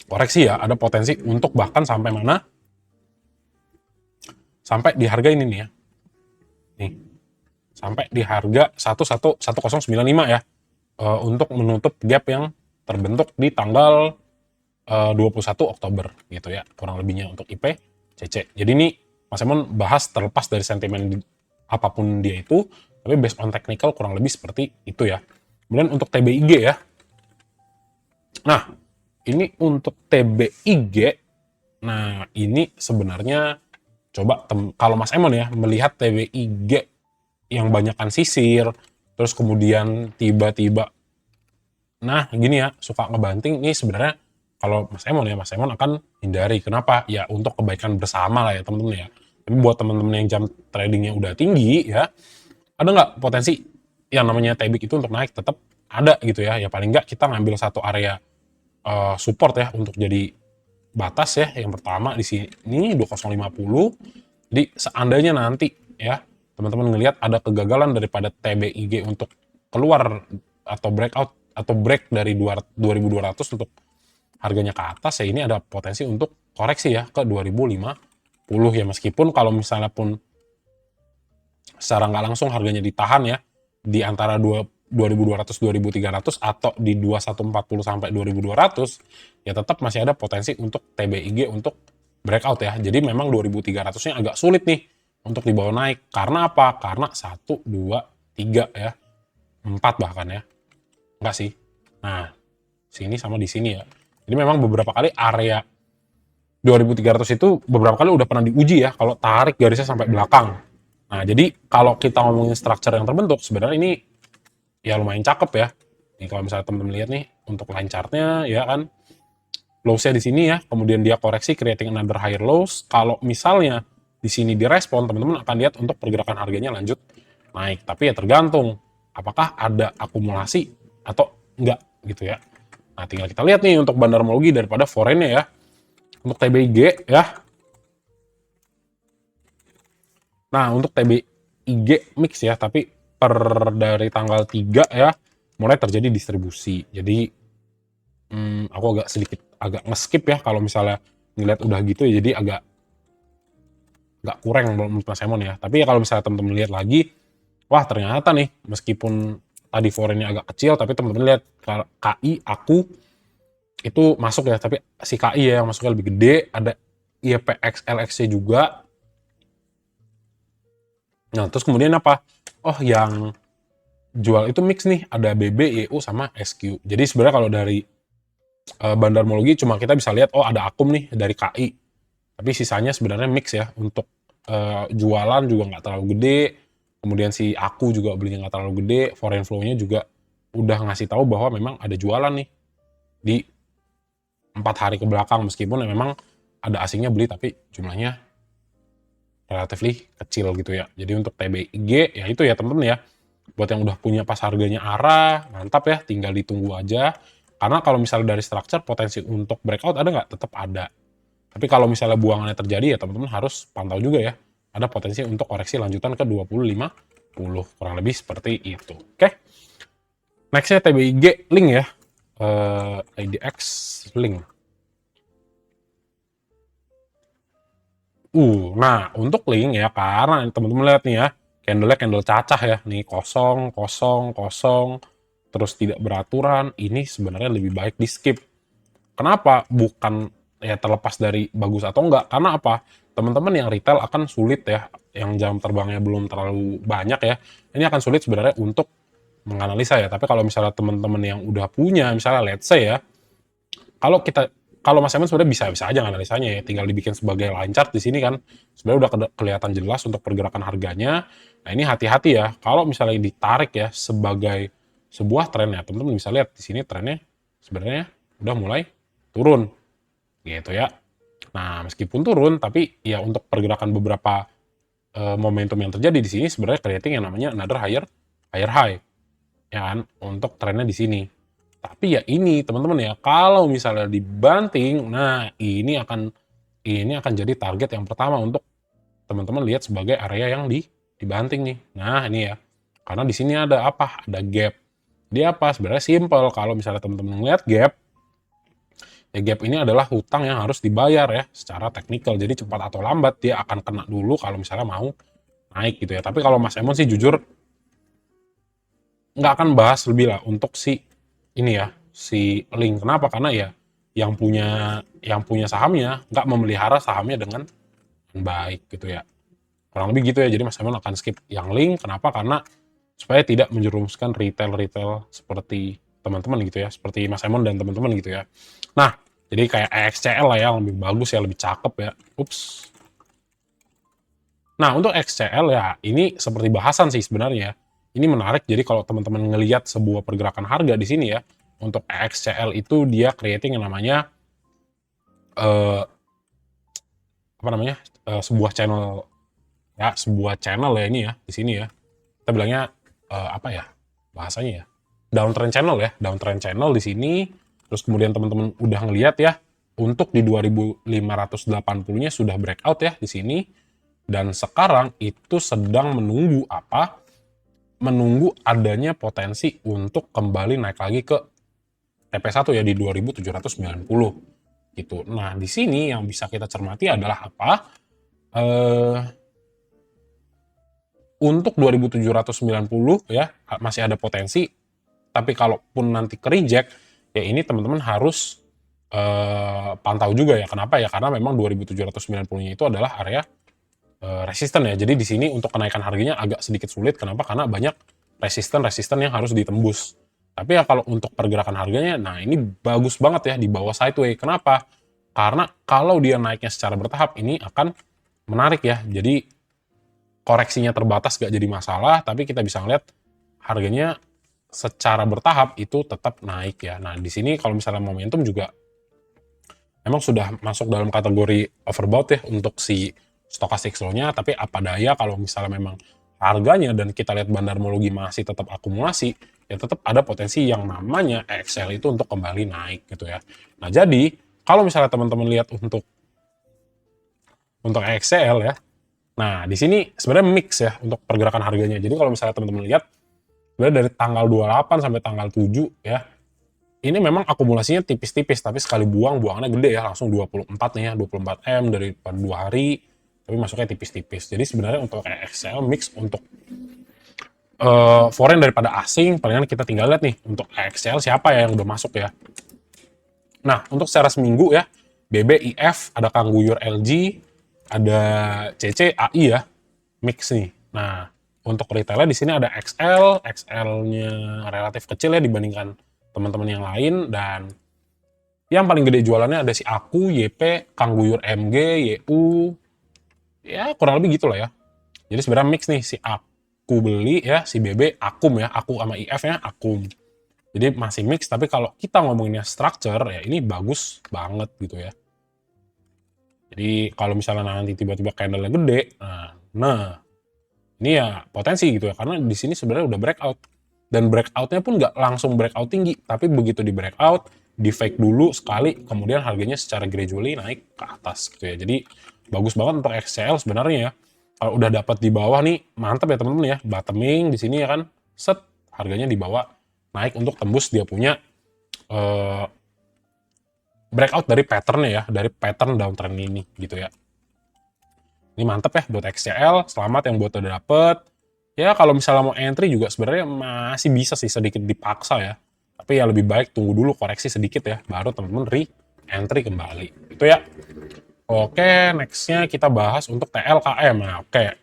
koreksi ya, ada potensi untuk bahkan sampai mana? Sampai di harga ini nih ya. Nih. Sampai di harga 1095 ya. Untuk menutup gap yang terbentuk di tanggal 21 Oktober gitu ya. Kurang lebihnya untuk IPCC. Jadi ini Mas Emon bahas terlepas dari sentimen apapun dia itu, tapi based on technical kurang lebih seperti itu ya. Kemudian untuk TBIG ya. Nah, ini untuk TBIG, nah ini sebenarnya coba kalau Mas Emon ya melihat TBIG yang banyakkan sisir, terus kemudian tiba-tiba, nah gini ya, suka ngebanting, ini sebenarnya kalau Mas Emon akan hindari. Kenapa? Ya untuk kebaikan bersama lah ya teman-teman ya. Tapi buat teman-teman yang jam tradingnya udah tinggi ya, ada nggak potensi yang namanya TBIG itu untuk naik? Tetap ada gitu ya. Ya paling nggak kita ngambil satu area support ya untuk jadi batas ya. Yang pertama di sini 2050. Jadi seandainya nanti ya teman-teman ngelihat ada kegagalan daripada TBIG untuk keluar atau breakout atau break dari 2200 untuk harganya ke atas ya, ini ada potensi untuk koreksi ya ke 2050 ya, meskipun kalau misalnya pun secara nggak langsung harganya ditahan ya di antara 2200 2300 atau di 2140 sampai 2200 ya tetap masih ada potensi untuk TBIG untuk breakout ya. Jadi memang 2300-nya agak sulit nih untuk dibawa naik. Karena apa? Karena 1 2 3 ya. 4 bahkan ya. Enggak sih. Nah, sini sama di sini ya. Jadi memang beberapa kali area 2300 itu beberapa kali udah pernah diuji ya kalau tarik garisnya sampai belakang. Nah, jadi kalau kita ngomongin structure yang terbentuk, sebenarnya ini ya lumayan cakep ya. Nih kalau misalnya teman-teman lihat nih untuk line chartnya ya kan, lows-nya di sini ya, kemudian dia koreksi creating another higher lows. Kalau misalnya di sini direspon, teman-teman akan lihat untuk pergerakan harganya lanjut naik. Tapi ya tergantung apakah ada akumulasi atau enggak gitu ya. Nah, tinggal kita lihat nih untuk bandarmologi daripada foreign-nya ya. Untuk TBIG ya. Nah, untuk TBIG mix ya, tapi per dari tanggal 3 ya mulai terjadi distribusi. Jadi aku agak nge-skip ya kalau misalnya ngeliat udah gitu ya, jadi agak nggak kurang menurut Mas Emon ya. Tapi ya kalau misalnya teman-teman lihat lagi, wah ternyata nih meskipun tadi foreign-nya agak kecil, tapi teman-teman lihat KI aku itu masuk ya, tapi si KI ya yang masuknya lebih gede, ada IPX LXC juga. Nah, terus kemudian apa? Oh, yang jual itu mix nih, ada BB, YU sama SQ. Jadi sebenarnya kalau dari bandarmologi cuma kita bisa lihat oh ada akum nih dari KI. Tapi sisanya sebenarnya mix ya, untuk jualan juga nggak terlalu gede. Kemudian si aku juga belinya nggak terlalu gede, foreign flow-nya juga udah ngasih tahu bahwa memang ada jualan nih di 4 hari ke belakang, meskipun memang ada asingnya beli tapi jumlahnya relatif kecil gitu ya. Jadi untuk TBIG ya itu ya temen-temen ya, buat yang udah punya pas harganya arah, mantap ya, tinggal ditunggu aja. Karena kalau misalnya dari structure potensi untuk breakout ada nggak? Tetap ada. Tapi kalau misalnya buangannya terjadi ya teman-teman harus pantau juga ya. Ada potensi untuk koreksi lanjutan ke 20-50, kurang lebih seperti itu. Oke. Nextnya TBIG link ya, IDX link. Nah untuk link ya, karena teman-teman lihat nih ya, candle-nya candle cacah ya, nih kosong, kosong, kosong, terus tidak beraturan. Ini sebenarnya lebih baik di skip. Kenapa? Bukan ya terlepas dari bagus atau enggak, karena apa? Teman-teman yang retail akan sulit ya, yang jam terbangnya belum terlalu banyak ya, ini akan sulit sebenarnya untuk menganalisa ya. Tapi kalau misalnya teman-teman yang udah punya, misalnya let's say ya, kalau Mas Emen sebenarnya bisa-bisa aja analisanya ya, tinggal dibikin sebagai line chart di sini kan, sebenarnya udah kelihatan jelas untuk pergerakan harganya. Nah ini hati-hati ya, kalau misalnya ditarik ya sebagai sebuah tren ya, teman-teman bisa lihat di sini trennya sebenarnya udah mulai turun, gitu ya. Nah meskipun turun, tapi ya untuk pergerakan beberapa momentum yang terjadi di sini sebenarnya creating yang namanya another higher high, ya kan, untuk trennya di sini. Tapi ya ini teman-teman ya, kalau misalnya dibanting, nah ini akan jadi target yang pertama untuk teman-teman lihat sebagai area yang dibanting nih. Nah ini ya, karena di sini ada apa? Ada gap. Dia apa? Sebenarnya simple. Kalau misalnya teman-teman lihat gap, ya gap ini adalah hutang yang harus dibayar ya secara teknikal. Jadi cepat atau lambat dia akan kena dulu kalau misalnya mau naik gitu ya. Tapi kalau Mas Emon sih jujur nggak akan bahas lebih lah untuk si ini ya, si link. Kenapa? Karena ya yang punya sahamnya nggak memelihara sahamnya dengan baik gitu ya. Kurang lebih gitu ya. Jadi Mas Emon akan skip yang link. Kenapa? Karena supaya tidak menjerumuskan retail-retail seperti teman-teman gitu ya, seperti Mas Emon dan teman-teman gitu ya. Nah, jadi kayak XCL lah ya, lebih bagus ya, lebih cakep ya. Ups. Nah, untuk XCL ya, ini seperti bahasan sih sebenarnya. Ini menarik, jadi kalau teman-teman ngelihat sebuah pergerakan harga di sini ya, untuk XCL itu dia creating yang namanya, eh, apa namanya, sebuah channel ya ini ya, di sini ya. Kita bilangnya, apa ya, bahasanya ya, downtrend channel ya, downtrend channel di sini. Terus kemudian teman-teman udah ngelihat ya, untuk di 2580-nya sudah breakout ya di sini. Dan sekarang itu sedang menunggu apa? Menunggu adanya potensi untuk kembali naik lagi ke TP1 ya di 2790 gitu. Nah, di sini yang bisa kita cermati adalah apa? Untuk 2790 ya masih ada potensi, tapi kalaupun nanti ke reject ya ini teman-teman harus pantau juga ya. Kenapa ya? Karena memang 2790-nya itu adalah area resisten ya. Jadi di sini untuk kenaikan harganya agak sedikit sulit. Kenapa? Karena banyak resisten yang harus ditembus. Tapi ya kalau untuk pergerakan harganya, nah ini bagus banget ya di bawah sideway. Kenapa? Karena kalau dia naiknya secara bertahap, ini akan menarik ya. Jadi koreksinya terbatas gak jadi masalah, tapi kita bisa ngeliat harganya secara bertahap itu tetap naik ya. Nah di sini kalau misalnya momentum juga memang sudah masuk dalam kategori overbought ya untuk si stochastic slow-nya, tapi apa daya kalau misalnya memang harganya dan kita lihat bandarmologi masih tetap akumulasi, ya tetap ada potensi yang namanya EXL itu untuk kembali naik gitu ya. Nah jadi kalau misalnya teman-teman lihat untuk EXL ya, nah di sini sebenarnya mix ya untuk pergerakan harganya. Jadi kalau misalnya teman-teman lihat sebenarnya dari tanggal 28 sampai tanggal 7 ya, ini memang akumulasinya tipis-tipis, tapi sekali buangnya gede ya, langsung 24 nih ya, 24M dari 2 hari, tapi masuknya tipis-tipis. Jadi sebenarnya untuk Excel mix untuk foreign daripada asing, palingan kita tinggal lihat nih, untuk Excel siapa ya yang udah masuk ya. Nah, untuk secara seminggu ya, BBIF, ada Kang Guyur LG, ada CC AI ya, mix nih. Nah, untuk retailnya di sini ada XL-nya relatif kecil ya dibandingkan teman-teman yang lain, dan yang paling gede jualannya ada si Aku, YP, Kang Guyur MG, YU, ya kurang lebih gitu lah ya. Jadi sebenarnya mix nih, si Aku beli ya, si BB Akum ya, Aku sama IF nya Akum. Jadi masih mix, tapi kalau kita ngomonginnya structure ya ini bagus banget gitu ya. Jadi kalau misalnya nanti tiba-tiba candle-nya gede, nah ini ya potensi gitu ya, karena di sini sebenarnya udah breakout. Dan breakout-nya pun nggak langsung breakout tinggi, tapi begitu di breakout, di fake dulu sekali, kemudian harganya secara gradually naik ke atas gitu ya. Jadi bagus banget untuk XCL sebenarnya ya. Kalau udah dapat di bawah nih, mantap ya teman-teman ya. Bottoming di sini ya kan, set harganya di bawah naik untuk tembus dia punya eh, breakout dari pattern-nya ya, dari pattern downtrend ini gitu ya. Ini mantep ya buat XCL, selamat yang buat udah dapet. Ya kalau misalnya mau entry juga sebenarnya masih bisa sih sedikit dipaksa ya. Tapi ya lebih baik tunggu dulu koreksi sedikit ya, baru teman-teman re-entry kembali. Itu ya. Oke, nextnya kita bahas untuk TLKM. Nah, oke.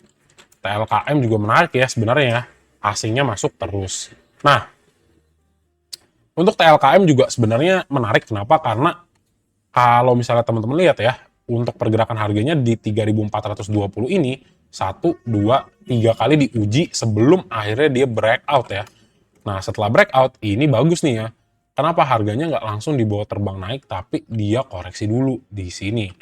TLKM juga menarik ya sebenarnya ya. Asingnya masuk terus. Nah, untuk TLKM juga sebenarnya menarik. Kenapa? Karena kalau misalnya teman-teman lihat ya, untuk pergerakan harganya di 3.420 ini, 1, 2, 3 kali diuji sebelum akhirnya dia breakout ya. Nah, setelah breakout, ini bagus nih ya. Kenapa harganya nggak langsung dibawa terbang naik, tapi dia koreksi dulu di sini.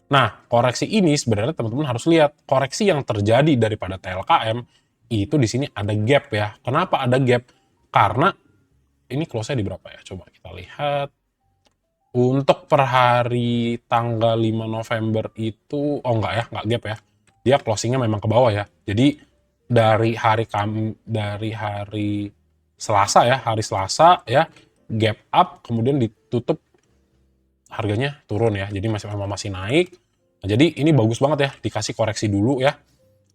Nah, koreksi ini sebenarnya teman-teman harus lihat koreksi yang terjadi daripada TLKM itu di sini ada gap ya. Kenapa ada gap? Karena ini close-nya di berapa ya? Coba kita lihat. Untuk per hari tanggal 5 November itu, oh enggak ya, enggak gap ya. Dia closingnya memang ke bawah ya. Jadi dari hari Selasa ya, hari Selasa ya, gap up, kemudian ditutup harganya turun ya. Jadi masih naik. Nah, jadi ini bagus banget ya, dikasih koreksi dulu ya.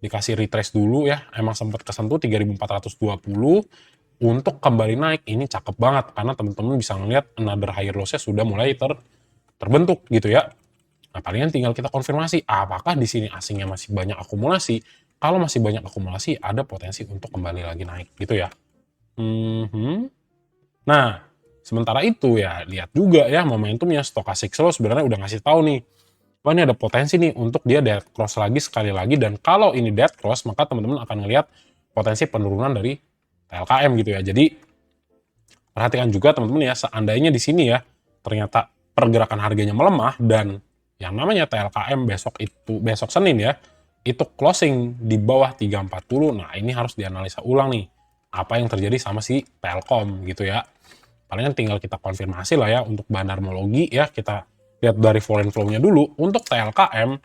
Dikasih retrace dulu ya. Emang sempat kesentuh 3.420. Untuk kembali naik ini cakep banget karena teman-teman bisa ngelihat another higher loss-nya sudah mulai terbentuk gitu ya. Nah, palingan tinggal kita konfirmasi apakah di sini asingnya masih banyak akumulasi. Kalau masih banyak akumulasi, ada potensi untuk kembali lagi naik gitu ya. Nah, sementara itu ya lihat juga ya momentumnya, stochastic slow sebenarnya udah ngasih tahu nih. Wah, ini ada potensi nih untuk dia dead cross lagi sekali lagi, dan kalau ini dead cross maka teman-teman akan ngelihat potensi penurunan dari TLKM gitu ya. Jadi perhatikan juga teman-teman ya, seandainya di sini ya ternyata pergerakan harganya melemah dan yang namanya TLKM besok Senin ya, itu closing di bawah 340. Nah, ini harus dianalisa ulang nih. Apa yang terjadi sama si Telkom gitu ya. Palingan tinggal kita konfirmasi lah ya untuk bandarmologi ya, kita lihat dari foreign flow-nya dulu. Untuk TLKM,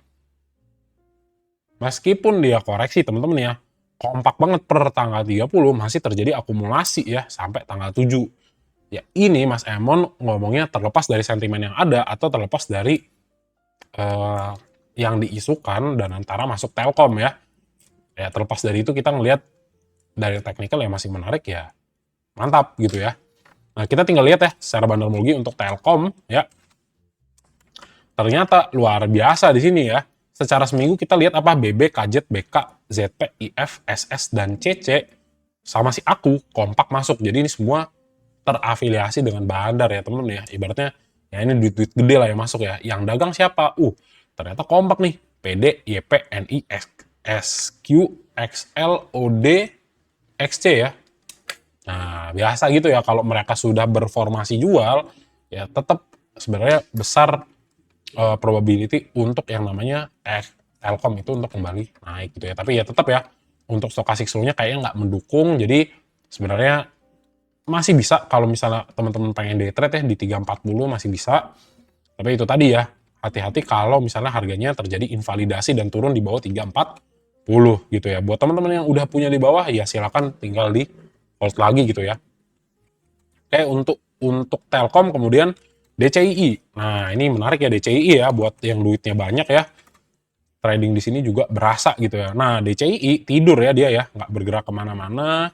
meskipun dia koreksi teman-teman ya, kompak banget per tanggal 30 masih terjadi akumulasi ya sampai tanggal 7. Ya ini Mas Emon ngomongnya terlepas dari sentimen yang ada atau terlepas dari eh, yang diisukan dan antara masuk Telkom ya. Ya terlepas dari itu kita ngelihat dari technical yang masih menarik ya, mantap gitu ya. Nah, kita tinggal lihat ya secara bandarmologi untuk Telkom ya. Ternyata luar biasa di sini ya. Secara seminggu kita lihat apa BB, KZ, BK, ZP, IF, SS, dan CC sama si Aku kompak masuk. Jadi ini semua terafiliasi dengan bandar ya temen-temen ya. Ibaratnya ya ini duit-duit gede lah yang masuk ya. Yang dagang siapa? Ternyata kompak nih. PD, YP, NI, SQ, XL, OD, XC ya. Nah, biasa gitu ya kalau mereka sudah berformasi jual, ya tetap sebenarnya besar probability untuk yang namanya Telkom itu untuk kembali naik gitu ya. Tapi ya tetap ya, untuk stochastic slow-nya kayaknya nggak mendukung. Jadi sebenarnya masih bisa kalau misalnya teman-teman pengen day trade ya di 340 masih bisa. Tapi itu tadi ya, hati-hati kalau misalnya harganya terjadi invalidasi dan turun di bawah 340 gitu ya. Buat teman-teman yang udah punya di bawah ya silakan tinggal di hold lagi gitu ya. Oke, untuk Telkom kemudian DCII. Nah, ini menarik ya DCII ya buat yang duitnya banyak ya. Trading di sini juga berasa gitu ya. Nah, DCII tidur ya dia ya, nggak bergerak kemana-mana.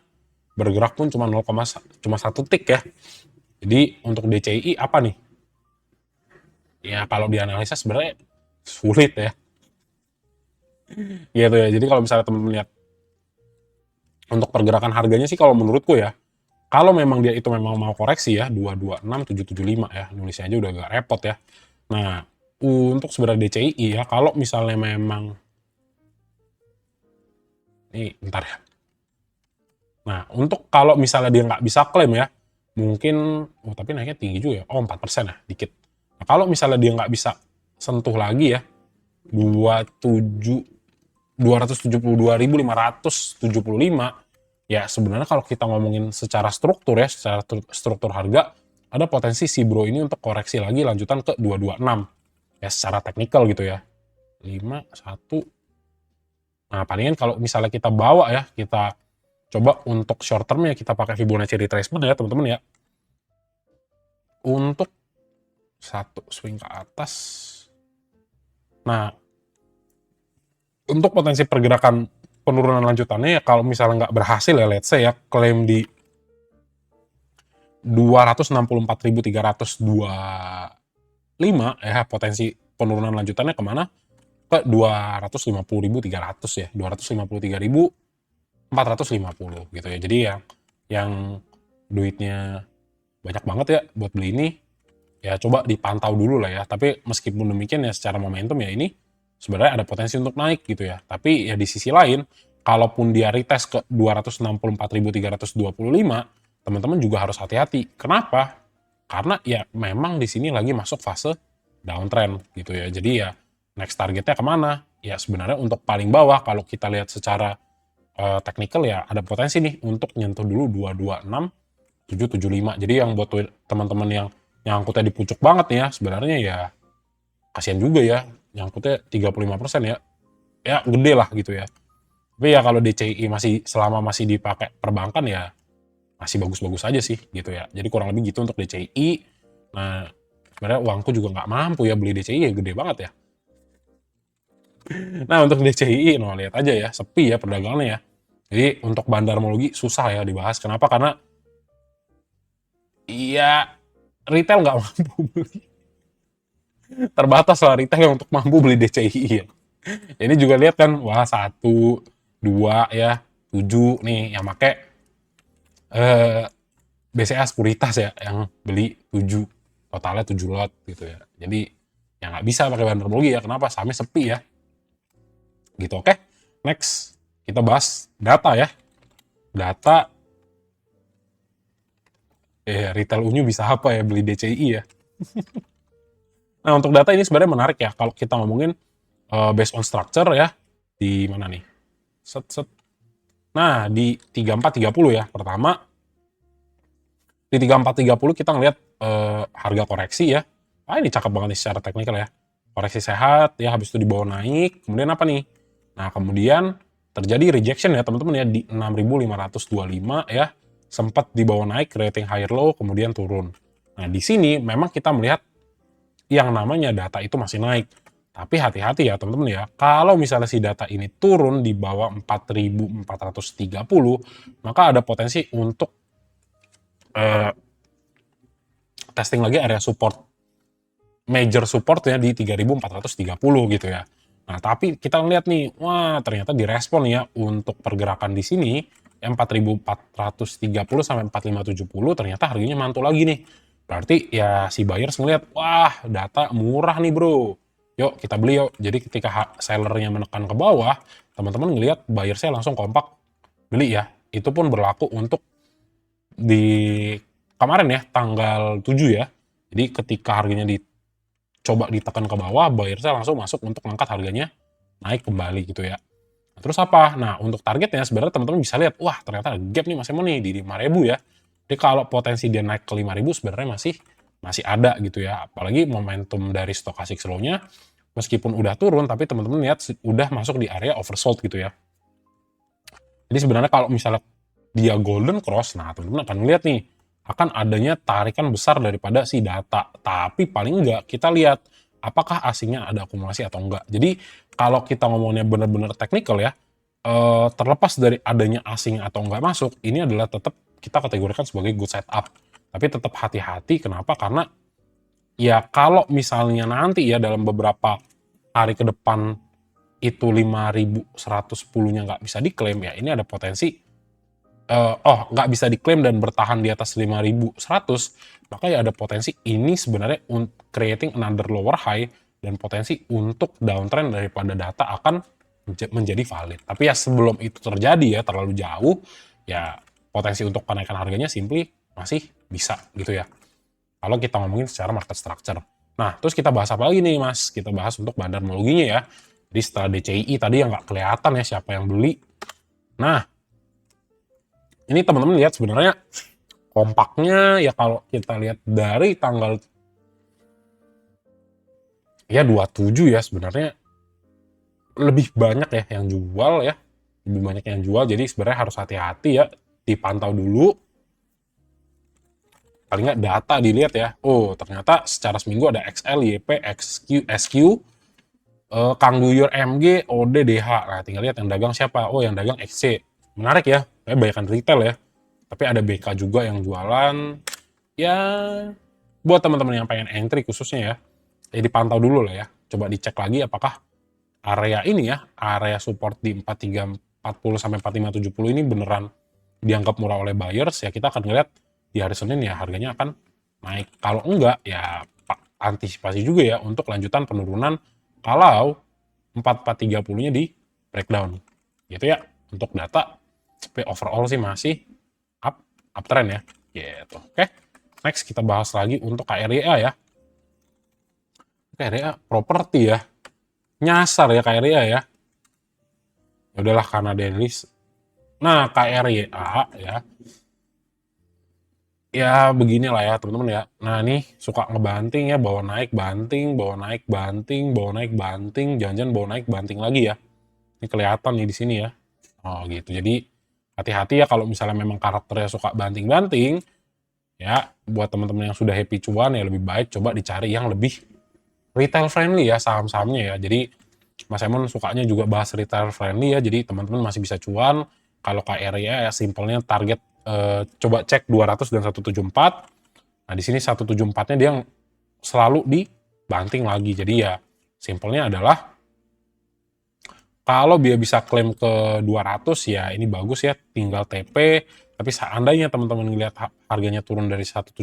Bergerak pun cuma 1 tick ya. Jadi untuk DCII apa nih? Ya kalau dianalisa sebenarnya sulit ya. Gitu ya. Jadi kalau misalnya teman-teman lihat untuk pergerakan harganya sih kalau menurutku ya, kalau memang dia itu memang mau koreksi ya 226775 ya, nulisnya aja udah agak repot ya. Nah, untuk sebenarnya DCII ya, kalau misalnya memang ini bentar ya. Nah, untuk kalau misalnya dia nggak bisa klaim ya, mungkin, tapi naiknya tinggi juga ya, 4% ya, dikit. Nah, kalau misalnya dia nggak bisa sentuh lagi ya, 272.575, ya sebenarnya kalau kita ngomongin secara struktur ya, secara struktur harga, ada potensi si bro ini untuk koreksi lagi lanjutan ke 226 ya secara teknikal gitu ya. 5 1. Nah, palingan kalau misalnya kita bawa ya, kita Coba untuk short term ya kita pakai Fibonacci retracement ya teman-teman ya. Untuk satu swing ke atas. Nah, untuk potensi pergerakan penurunan lanjutannya ya kalau misalnya nggak berhasil ya, let's say ya, klaim di 264.325 ya, potensi penurunan lanjutannya kemana? Ke 250.300 ya, 253.450 gitu ya. Jadi yang duitnya banyak banget ya buat beli ini, ya coba dipantau dulu lah ya. Tapi meskipun demikian ya secara momentum ya ini sebenarnya ada potensi untuk naik gitu ya. Tapi ya di sisi lain, kalaupun dia retest ke 264.325, teman-teman juga harus hati-hati. Kenapa? Karena ya memang di sini lagi masuk fase downtrend gitu ya. Jadi ya next targetnya kemana? Ya sebenarnya untuk paling bawah kalau kita lihat secara technical ya ada potensi nih untuk nyentuh dulu 226.775. Jadi yang buat teman-teman yang nyangkutnya di pucuk banget nih ya, sebenarnya ya kasihan juga ya, nyangkutnya 35% ya. Ya gede lah gitu ya. Tapi ya kalau DCI selama masih dipakai perbankan ya masih bagus-bagus aja sih gitu ya. Jadi kurang lebih gitu untuk DCI. Nah, sebenarnya uangku juga nggak mampu ya beli DCI ya gede banget ya. Nah, untuk DCI, no, lihat aja ya, sepi ya perdagangannya ya. Jadi untuk bandarmologi susah ya dibahas. Kenapa? Karena iya retail nggak mampu beli. Terbatas lah retail untuk mampu beli DCI ya. Ini juga lihat kan, wah 1, 2 ya, 7 nih yang make BCA Sekuritas ya yang beli 7, totalnya 7 lot gitu ya. Jadi ya nggak bisa pakai bandarmologi ya. Kenapa? Sahamnya sepi ya. Gitu, oke. Next, kita bahas data ya. Data, retail unyu bisa apa ya beli DCI ya. Nah, untuk data ini sebenarnya menarik ya. Kalau kita ngomongin based on structure ya. Di mana nih? Set, set. Nah, di 3430 ya. Pertama, di 3430 kita ngelihat harga koreksi ya. Ah, ini cakep banget nih secara teknikal ya. Koreksi sehat ya, habis itu dibawa naik. Kemudian apa nih? Nah, kemudian terjadi rejection ya teman-teman ya di 6.525 ya. Sempat dibawa naik, creating higher low, kemudian turun. Nah, di sini memang kita melihat yang namanya data itu masih naik. Tapi hati-hati ya teman-teman ya, kalau misalnya si data ini turun di bawah 4.430, maka ada potensi untuk testing lagi area support, major supportnya di 3.430 gitu ya. Nah, tapi kita ngeliat nih, wah ternyata direspon ya untuk pergerakan di sini 4.430 sampai 4.570 ternyata harganya mantul lagi nih. Berarti ya si buyers ngeliat, wah data murah nih bro. Yuk kita beli yuk. Jadi ketika sellernya menekan ke bawah, teman-teman ngeliat buyersnya langsung kompak beli ya. Itu pun berlaku untuk di kemarin ya, tanggal 7 ya. Jadi ketika harganya coba ditekan ke bawah, buyersnya langsung masuk untuk ngangkat harganya naik kembali gitu ya. Nah, terus apa? Nah, untuk targetnya sebenarnya teman-teman bisa lihat, wah ternyata gap nih masih mau nih di 5.000 ya. Jadi kalau potensi dia naik ke 5.000 sebenarnya masih ada gitu ya. Apalagi momentum dari stochastic slow-nya meskipun udah turun tapi teman-teman lihat udah masuk di area oversold gitu ya. Jadi sebenarnya kalau misalnya dia golden cross, nah teman-teman akan melihat nih akan adanya tarikan besar daripada si data. Tapi paling enggak kita lihat apakah asingnya ada akumulasi atau enggak. Jadi kalau kita ngomongnya benar-benar teknikal ya, terlepas dari adanya asing atau enggak masuk, ini adalah tetap kita kategorikan sebagai good setup. Tapi tetap hati-hati, kenapa? Karena ya kalau misalnya nanti ya dalam beberapa hari ke depan itu 5.110-nya nggak bisa diklaim ya, ini ada potensi nggak bisa diklaim dan bertahan di atas 5.100, maka ya ada potensi ini sebenarnya creating another lower high dan potensi untuk downtrend daripada data akan menjadi valid. Tapi ya sebelum itu terjadi ya terlalu jauh, ya potensi untuk kenaikan harganya simply masih bisa gitu ya. Kalau kita ngomongin secara market structure. Nah, terus kita bahas apa lagi nih Mas? Kita bahas untuk bandarmologinya ya. Jadi setelah DCI tadi yang nggak kelihatan ya siapa yang beli. Nah, ini teman-teman lihat sebenarnya kompaknya ya kalau kita lihat dari tanggal ya 27 ya sebenarnya lebih banyak ya yang jual ya. lebih banyak yang jual, jadi sebenarnya harus hati-hati ya, dipantau dulu. Paling nggak data dilihat ya, oh ternyata secara seminggu ada XL, YP, XQ, SQ, Kang Guyur, MG, OD, DH. Nah tinggal lihat yang dagang siapa, oh yang dagang XC. Menarik ya, banyakan retail ya, tapi ada BK juga yang jualan. Ya buat teman-teman yang pengen entry khususnya ya, dipantau dulu lah ya, coba dicek lagi apakah area ini ya, area support di 4340 sampai 4570 ini beneran dianggap murah oleh buyers. Ya kita akan ngeliat di hari Senin ya harganya akan naik. Kalau enggak ya antisipasi juga ya untuk lanjutan penurunan kalau 4430-nya di breakdown. Gitu ya untuk data. Tapi overall sih masih uptrend ya. Gitu. Oke. Next kita bahas lagi untuk KRYA ya. KRYA properti ya. Nyasar ya KRYA ya. Ya udahlah karena Denlis. Nah, KRYA ya. Ya beginilah ya teman-teman ya. Nah nih suka ngebanting ya, bawa naik banting, bawa naik banting, bawa naik banting, jangan-jangan bawa naik banting lagi ya. Ini kelihatan nih di sini ya. Oh gitu. Jadi hati-hati ya kalau misalnya memang karakternya suka banting-banting, ya buat teman-teman yang sudah happy cuan ya lebih baik coba dicari yang lebih retail friendly ya saham-sahamnya ya. Jadi Mas Emon sukanya juga bahas retail friendly ya. Jadi teman-teman masih bisa cuan. Kalau KRY ya simpelnya target coba cek 200 dan 174. Nah, di sini 174-nya dia selalu dibanting lagi. Jadi ya simpelnya adalah kalau dia bisa klaim ke 200 ya ini bagus ya, tinggal TP. Tapi seandainya teman-teman ngelihat harganya turun dari 174,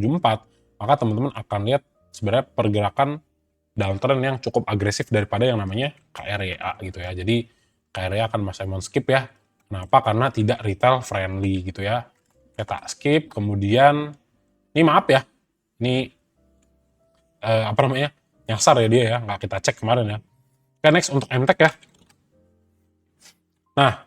maka teman-teman akan lihat sebenarnya pergerakan downtrend yang cukup agresif daripada yang namanya KRYA gitu ya. Jadi KRYA akan Mas Emon skip ya. Kenapa? Karena tidak retail friendly gitu ya. Kita skip, kemudian ini maaf ya, ini apa namanya, nyasar ya dia ya, nggak kita cek kemarin ya. Oke, next untuk MTEK ya. Nah,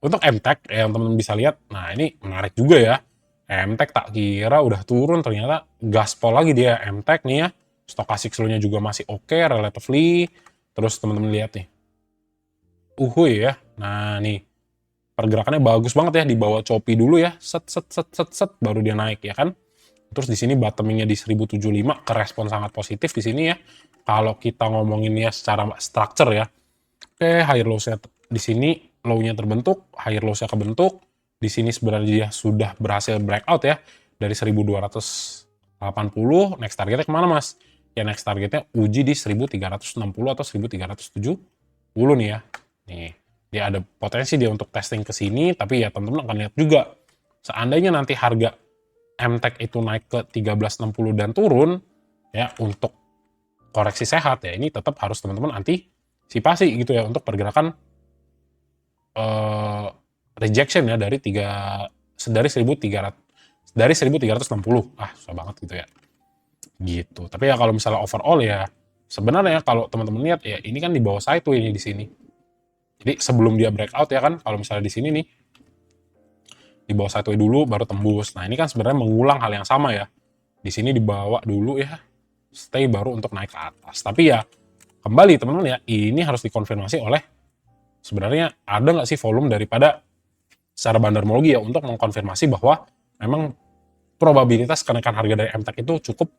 untuk MTEK yang teman-teman bisa lihat, nah ini menarik juga ya. MTEK tak kira udah turun, ternyata gaspol lagi dia MTEK nih ya. Stochastic slow-nya juga masih oke, relatively. Terus teman-teman lihat nih, uhuy ya. Nah nih, pergerakannya bagus banget ya, di bawah Shopee dulu ya, set set set set set baru dia naik ya kan. Terus di sini bottomingnya di 1075, kerespon sangat positif di sini ya. Kalau kita ngomonginnya secara structure ya. Oke, higher low-nya di sini low-nya terbentuk, higher low-nya kebentuk. Di sini sebenarnya dia sudah berhasil breakout ya dari 1280. Next targetnya kemana Mas? Ya next targetnya uji di 1360 atau 1370 nih ya. Nih, dia ada potensi dia untuk testing ke sini, tapi ya teman-teman akan lihat juga seandainya nanti harga MTEK itu naik ke 1360 dan turun ya untuk koreksi sehat ya ini tetap harus teman-teman antisipasi gitu ya untuk pergerakan rejection ya dari 1300 dari 1360. Susah banget gitu ya. Gitu. Tapi ya kalau misalnya overall ya sebenarnya kalau teman-teman lihat ya ini kan di bawah sideways ini di sini. Jadi sebelum dia breakout ya kan kalau misalnya di sini nih di bawah sideways dulu baru tembus. Nah, ini kan sebenarnya mengulang hal yang sama ya. Di sini dibawa dulu ya, stay baru untuk naik ke atas. Tapi ya kembali teman-teman ya, ini harus dikonfirmasi oleh sebenarnya ada nggak sih volume daripada secara bandarmologi ya untuk mengkonfirmasi bahwa memang probabilitas kenaikan harga dari MTEK itu cukup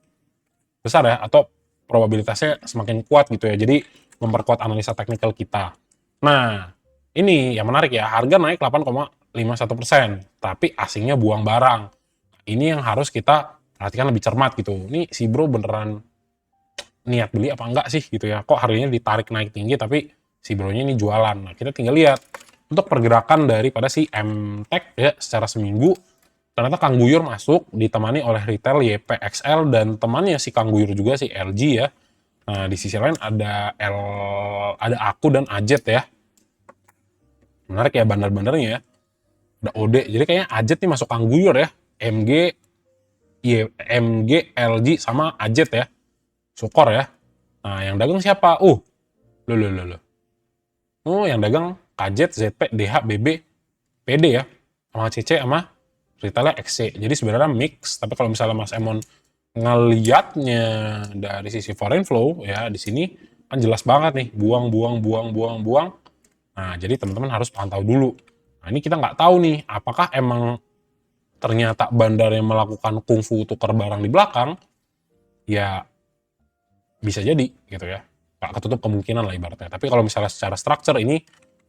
besar ya atau probabilitasnya semakin kuat gitu ya. Jadi memperkuat analisa teknikal kita. Nah, ini yang menarik ya, harga naik 8,51%, tapi asingnya buang barang. Ini yang harus kita perhatikan lebih cermat gitu. Ini si bro beneran niat beli apa enggak sih gitu ya. Kok harganya ditarik naik tinggi tapi si bronya ini jualan. Nah, kita tinggal lihat untuk pergerakan daripada si MTEK ya secara seminggu. Ternyata Kang Guyur masuk ditemani oleh retail YPXL dan temannya si Kang Guyur juga si LG ya. Nah, di sisi lain ada ada aku dan Ajet ya. Menarik ya bandar-bandarnya ya. Ada OD. Jadi kayaknya Ajet nih masuk Kang Guyur ya. MG, LG sama Ajet ya. Sukor ya. Nah, yang dagang siapa? Loh. Oh, yang dagang Kajet, ZP, DH, BB, PD ya. Sama CC sama retailnya XC. Jadi sebenarnya mix, tapi kalau misalnya Mas Emon ngeliatnya dari sisi foreign flow ya di sini kan jelas banget nih buang. Nah, jadi teman-teman harus pantau dulu. Nah, ini kita nggak tahu nih, apakah emang ternyata bandar yang melakukan kungfu tukar barang di belakang, ya bisa jadi gitu ya. Nggak ketutup kemungkinan lah ibaratnya. Tapi kalau misalnya secara structure ini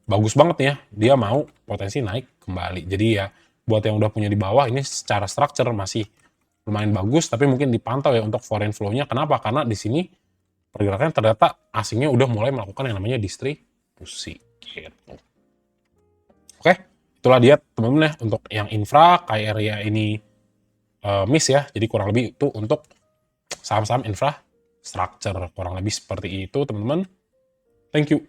bagus banget nih ya, dia mau potensi naik kembali. Jadi ya buat yang udah punya di bawah ini secara structure masih lumayan bagus, tapi mungkin dipantau ya untuk foreign flow-nya. Kenapa? Karena di sini pergerakannya ternyata asingnya udah mulai melakukan yang namanya distribusi gitu. Oke, itulah dia teman-teman ya untuk yang infra kayak area ini miss ya. Jadi kurang lebih itu untuk saham-saham infrastructure kurang lebih seperti itu teman-teman. Thank you.